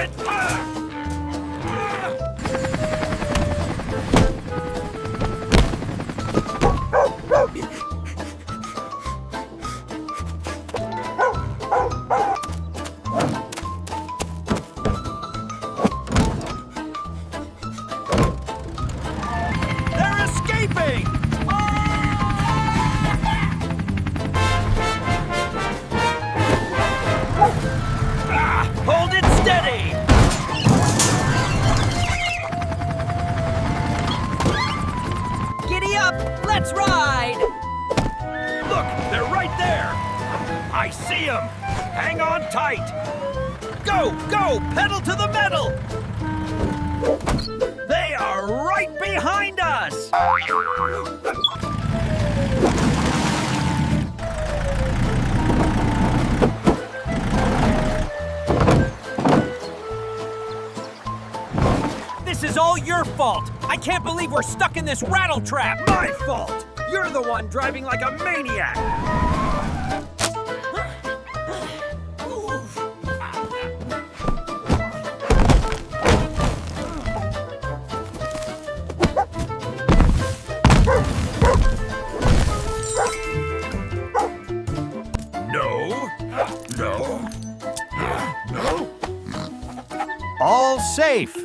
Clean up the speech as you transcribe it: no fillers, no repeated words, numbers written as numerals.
it! They're escaping! Hold it steady! Giddy up! Let's ride! Look, they're right there! I see them! Hang on tight! Go, go! Pedal to the metal! They are right behind us! This is all your fault! I can't believe we're stuck in this rattle trap! My fault! You're the one driving like a maniac! No. No. No. All safe.